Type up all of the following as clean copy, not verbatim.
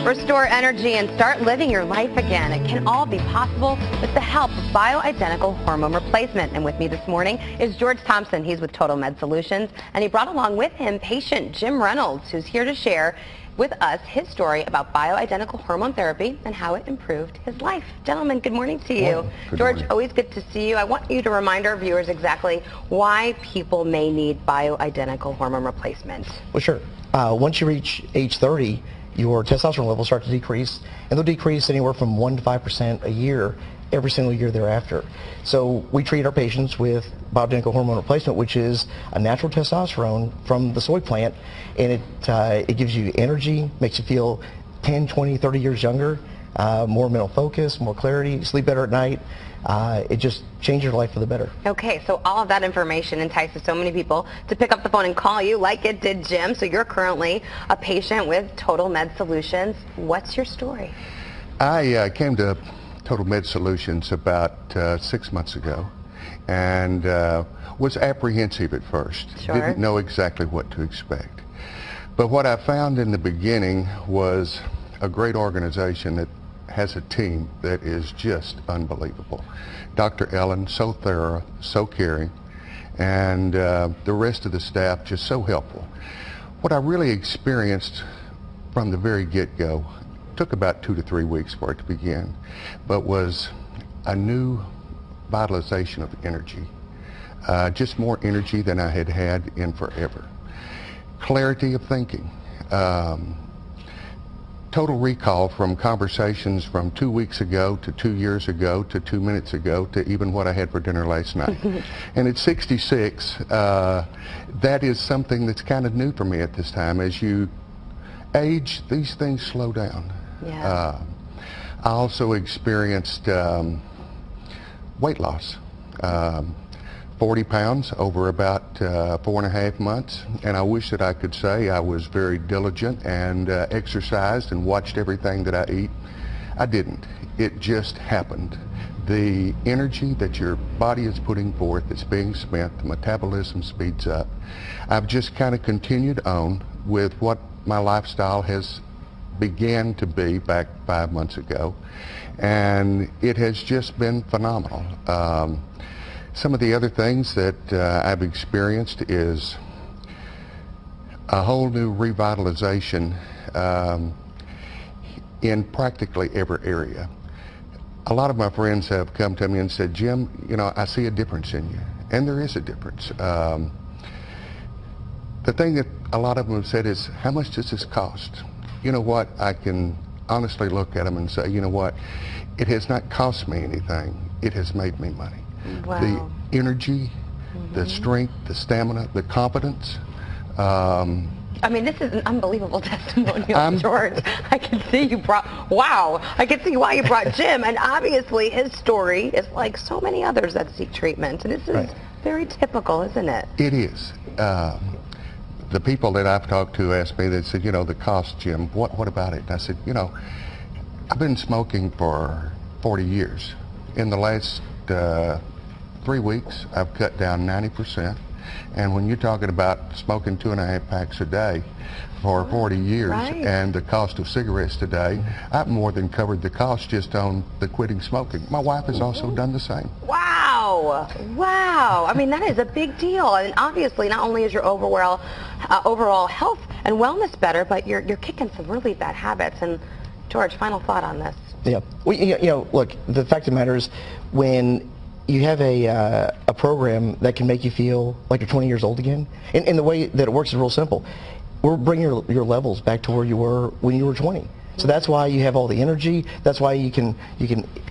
Restore energy and start living your life again. It can all be possible with the help of bioidentical hormone replacement. And with me this morning is George Thompson. He's with Total Med Solutions, and he brought along with him patient Jim Reynolds, who's here to share with us his story about bioidentical hormone therapy and how it improved his life. Gentlemen, good morning to you. George, always good to see you. I want you to remind our viewers exactly why people may need bioidentical hormone replacement. Well, sure. Once you reach age 30, your testosterone levels start to decrease, and they'll decrease anywhere from 1 to 5% a year, every single year thereafter. So we treat our patients with bioidentical hormone replacement, which is a natural testosterone from the soy plant, and it gives you energy, makes you feel 10, 20, 30 years younger, more mental focus, more clarity, sleep better at night. It just changes your life for the better. Okay, so all of that information entices so many people to pick up the phone and call you like it did Jim. So you're currently a patient with Total Med Solutions. What's your story? I came to Total Med Solutions about 6 months ago and was apprehensive at first. Sure. Didn't know exactly what to expect. But what I found in the beginning was a great organization that has a team that is just unbelievable. Dr. Ellen, so thorough, so caring, and the rest of the staff just so helpful. What I really experienced from the very get-go took about 2 to 3 weeks for it to begin, but was a new vitalization of energy. Just more energy than I had had in forever. Clarity of thinking. Total recall from conversations from 2 weeks ago to 2 years ago to 2 minutes ago to even what I had for dinner last night. And at 66, that is something that's kind of new for me at this time. As you age, these things slow down. Yeah. I also experienced weight loss. 40 pounds over about 4.5 months, and I wish that I could say I was very diligent and exercised and watched everything that I eat. I didn't. It just happened. The energy that your body is putting forth is being spent, the metabolism speeds up. I've just kind of continued on with what my lifestyle has began to be back 5 months ago, and it has just been phenomenal. Some of the other things that I've experienced is a whole new revitalization in practically every area. A lot of my friends have come to me and said, Jim, you know, I see a difference in you. And there is a difference. The thing that a lot of them have said is, how much does this cost? You know what, I can honestly look at them and say, you know what, it has not cost me anything, it has made me money. Wow. The energy, the strength, the stamina, the confidence. I mean, this is an unbelievable testimonial, George. I can see you brought, wow, I can see why you brought Jim. And obviously his story is like so many others that seek treatment. And this is very typical, isn't it? It is. The people that I've talked to asked me, they said, you know, the cost, Jim, what about it? And I said, you know, I've been smoking for 40 years. In the last 3 weeks, I've cut down 90%. And when you're talking about smoking 2.5 packs a day for 40 years and the cost of cigarettes today, I've more than covered the cost just on the quitting smoking. My wife has also done the same. Wow. Wow. I mean, that is a big deal. And obviously, not only is your overall health and wellness better, but you're kicking some really bad habits. And George, final thought on this. Yeah. Well, you know, look, the fact of the matter is, when you have a program that can make you feel like you're 20 years old again, and the way that it works is real simple. We're bringing your levels back to where you were when you were 20. So that's why you have all the energy. That's why you can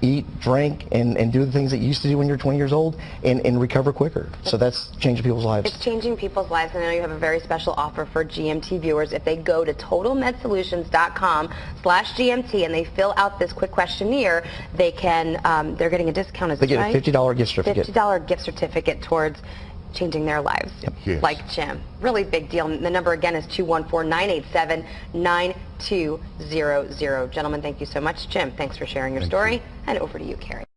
eat, drink, and do the things that you used to do when you're 20 years old and recover quicker. So that's changing people's lives. It's changing people's lives, and I know you have a very special offer for GMT viewers. If they go to totalmedsolutions.com/GMT and they fill out this quick questionnaire, they can they're getting a discount. Is they get right? a $50 gift certificate. $50 gift certificate towards changing their lives, Yes. like Jim. Really big deal. The number again is 214-987-9200. Gentlemen, thank you so much. Jim, thanks for sharing your story. And over to you, Carrie.